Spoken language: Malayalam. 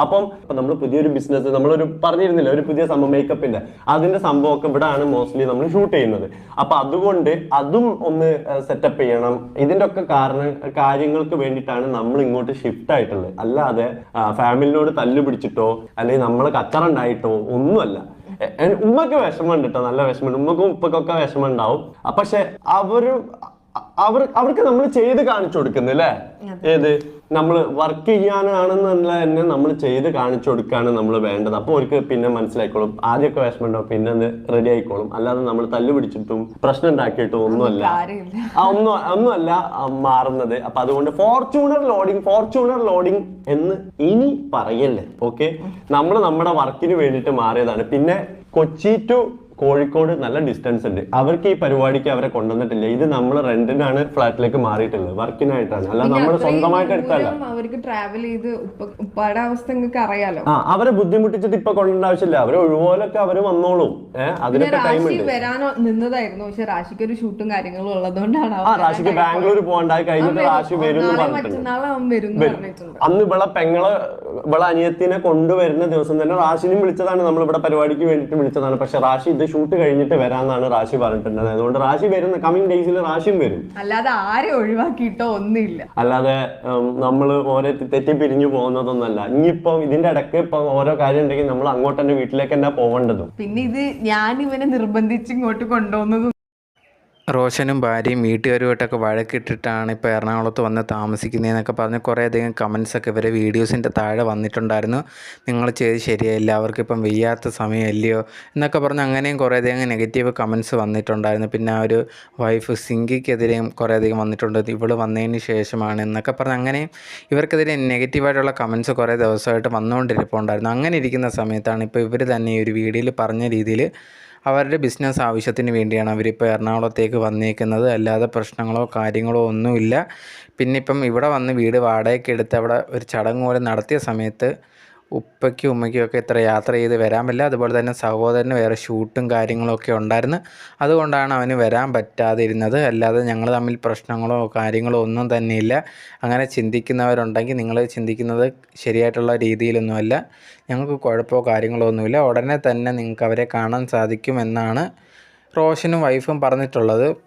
അപ്പം നമ്മൾ പുതിയൊരു ബിസിനസ് നമ്മളൊരു പറഞ്ഞിരുന്നില്ല ഒരു പുതിയ സംഭവം മേക്കപ്പിന്റെ അതിന്റെ സംഭവമൊക്കെ ഇവിടെയാണ് മോസ്റ്റ്ലി നമ്മൾ ഷൂട്ട് ചെയ്യുന്നത്. അപ്പൊ അതുകൊണ്ട് അതും ഒന്ന് സെറ്റപ്പ് ചെയ്യണം. ഇതിന്റെ ഒക്കെ കാര്യങ്ങൾക്ക് വേണ്ടിയിട്ടാണ് നമ്മൾ ഇങ്ങോട്ട് ഷിഫ്റ്റ് ആയിട്ടുള്ളത്. അല്ലാതെ ഫാമിലിനോട് തല്ലു പിടിച്ചിട്ടോ അല്ലെങ്കിൽ നമ്മൾ കച്ചറുണ്ടായിട്ടോ ഒന്നുമല്ല. ഉമ്മക്ക് വിഷമമുണ്ട് കേട്ടോ, നല്ല വിഷമമുണ്ട്. ഉമ്മക്കും ഉപ്പക്കൊക്കെ വിഷമം ഉണ്ടാവും. പക്ഷെ അവർക്ക് നമ്മൾ ചെയ്ത് കാണിച്ചു കൊടുക്കുന്നു അല്ലേ? ഏത് നമ്മൾ വർക്ക് ചെയ്യാനാണെന്നുള്ള തന്നെ നമ്മൾ ചെയ്ത് കാണിച്ചു കൊടുക്കാണ് നമ്മൾ വേണ്ടത്. അപ്പോൾ അവർക്ക് പിന്നെ മനസ്സിലായിക്കോളും. ആദ്യമൊക്കെ വിഷമം ഉണ്ടാവും, പിന്നെ അത് റെഡി ആയിക്കോളും. അല്ലാതെ നമ്മൾ തല്ലു പിടിച്ചിട്ടും പ്രശ്നം ഉണ്ടാക്കിയിട്ടും ഒന്നുമല്ല ഒന്നുമല്ല മാറുന്നത്. അപ്പൊ അതുകൊണ്ട് ഫോർച്യൂണർ ലോഡിങ് എന്ന് ഇനി പറയല്ലേ. ഓക്കെ, നമ്മൾ നമ്മുടെ വർക്കിന് വേണ്ടിയിട്ട് മാറിയതാണ്. പിന്നെ കൊച്ചി ടു കോഴിക്കോട് നല്ല ഡിസ്റ്റൻസ് ഉണ്ട്. അവർക്ക് ഈ പരിപാടിക്ക് അവരെ കൊണ്ടുവന്നിട്ടില്ല. ഇത് നമ്മൾ റെന്റിനാണ് ഫ്ലാറ്റിലേക്ക് മാറിയിട്ടുള്ളത്, വർക്കിനായിട്ടാണ്. അല്ല നമ്മൾ സ്വന്തമായിട്ട് എടുത്തല്ല. അവർക്ക് ട്രാവൽ ചെയ്ത് ഉപ്പാടെ അവസ്ഥ നിങ്ങൾക്ക് അറിയാലോ. അവരെ ബുദ്ധിമുട്ടിച്ചിട്ട് ഇപ്പൊ കൊണ്ടുവരേണ്ട ആവശ്യമില്ല. അവരെ ഒഴിവുപോലൊക്കെ അവര് വന്നോളും. അതിനൊക്കെ ടൈം ഉണ്ട്. വരാനോ നിന്നതായിരുന്നു, പക്ഷെ റാഷിക്ക് ഒരു ഷൂട്ടും കാര്യങ്ങളും ഉള്ളതുകൊണ്ടാണ്. റാഷിക്ക് ബാംഗ്ലൂർ പോകണ്ടായി കഴിഞ്ഞിട്ട് റാഷി വരും പറഞ്ഞിട്ടുണ്ട്. അന്ന് ഇവളെ അനിയത്തിനെ കൊണ്ടുവരുന്ന ദിവസം തന്നെ റാഷിനും വിളിച്ചതാണ്. നമ്മൾ ഇവിടെ പരിപാടിക്ക് വേണ്ടിയിട്ട് വിളിച്ചതാണ്. പക്ഷെ റാഷി ഇത് ഷൂട്ട് കഴിഞ്ഞിട്ട് വരാന്നാണ് റാഷി പറഞ്ഞിട്ടുള്ളത്. അതുകൊണ്ട് റാഷി വരുന്ന കമ്മിങ് ഡേയ്സിൽ റാഷിയും വരും. അല്ലാതെ ആരെ ഒഴിവാക്കിയിട്ടോ ഒന്നുമില്ല. അല്ലാതെ നമ്മൾ ഓരോ തെറ്റി പിരിഞ്ഞു പോകുന്നതൊന്നല്ല. ഇനിയിപ്പം ഇതിന്റെ ഇടയ്ക്ക് ഇപ്പൊ ഓരോ കാര്യം ഉണ്ടെങ്കിൽ നമ്മൾ അങ്ങോട്ട് തന്നെ വീട്ടിലേക്ക് തന്നെ പോകേണ്ടതും. പിന്നെ ഇത് ഞാൻ ഇവനെ നിർബന്ധിച്ച് ഇങ്ങോട്ട് കൊണ്ടുപോകുന്നതും. റോഷനും ഭാര്യയും വീട്ടുകാരുമായിട്ടൊക്കെ വഴക്കിട്ടിട്ടാണ് ഇപ്പോൾ എറണാകുളത്ത് വന്ന് താമസിക്കുന്നതെന്നൊക്കെ പറഞ്ഞ് കുറേയധികം കമൻസൊക്കെ ഇവരെ വീഡിയോസിൻ്റെ താഴെ വന്നിട്ടുണ്ടായിരുന്നു. നിങ്ങൾ ചെയ്ത് ശരിയായില്ല, അവർക്കിപ്പം വയ്യാത്ത സമയമല്ലയോ എന്നൊക്കെ പറഞ്ഞ് അങ്ങനെയും കുറേയധികം നെഗറ്റീവ് കമൻസ് വന്നിട്ടുണ്ടായിരുന്നു. പിന്നെ ആ ഒരു വൈഫ് സിങ്കിക്കെതിരെയും കുറേയധികം വന്നിട്ടുണ്ട്. ഇവള് വന്നതിന് ശേഷമാണ് എന്നൊക്കെ പറഞ്ഞ് അങ്ങനെയും ഇവർക്കെതിരെ നെഗറ്റീവായിട്ടുള്ള കമൻസ് കുറേ ദിവസമായിട്ട് വന്നുകൊണ്ടിരിപ്പുണ്ടായിരുന്നു. അങ്ങനെ ഇരിക്കുന്ന സമയത്താണ് ഇപ്പോൾ ഇവർ തന്നെ ഈ ഒരു വീഡിയോയിൽ പറഞ്ഞ രീതിയിൽ അവരുടെ ബിസിനസ് ആവശ്യത്തിന് വേണ്ടിയാണ് അവരിപ്പോൾ എറണാകുളത്തേക്ക് വന്നേക്കുന്നത്. അല്ലാതെ പ്രശ്നങ്ങളോ കാര്യങ്ങളോ ഒന്നുമില്ല. പിന്നെ ഇപ്പം ഇവിടെ വന്ന് വീട് വാടകയ്ക്ക് എടുത്ത് അവിടെ ഒരു ചടങ്ങ് പോലെ നടത്തിയ സമയത്ത് ഉപ്പയ്ക്കും ഉമ്മയ്ക്കും ഒക്കെ ഇത്ര യാത്ര ചെയ്ത് വരാൻ പറ്റില്ല. അതുപോലെ തന്നെ സഹോദരന് വേറെ ഷൂട്ടും കാര്യങ്ങളൊക്കെ ഉണ്ടായിരുന്നു. അതുകൊണ്ടാണ് അവന് വരാൻ പറ്റാതിരുന്നത്. അല്ലാതെ ഞങ്ങൾ തമ്മിൽ പ്രശ്നങ്ങളോ കാര്യങ്ങളോ ഒന്നും തന്നെയില്ല. അങ്ങനെ ചിന്തിക്കുന്നവരുണ്ടെങ്കിൽ നിങ്ങൾ ചിന്തിക്കുന്നത് ശരിയായിട്ടുള്ള രീതിയിലൊന്നുമല്ല. ഞങ്ങൾക്ക് കുഴപ്പമോ കാര്യങ്ങളോ ഒന്നുമില്ല. ഉടനെ തന്നെ നിങ്ങൾക്ക് അവരെ കാണാൻ സാധിക്കുമെന്നാണ് റോഷനും വൈഫും പറഞ്ഞിട്ടുള്ളത്.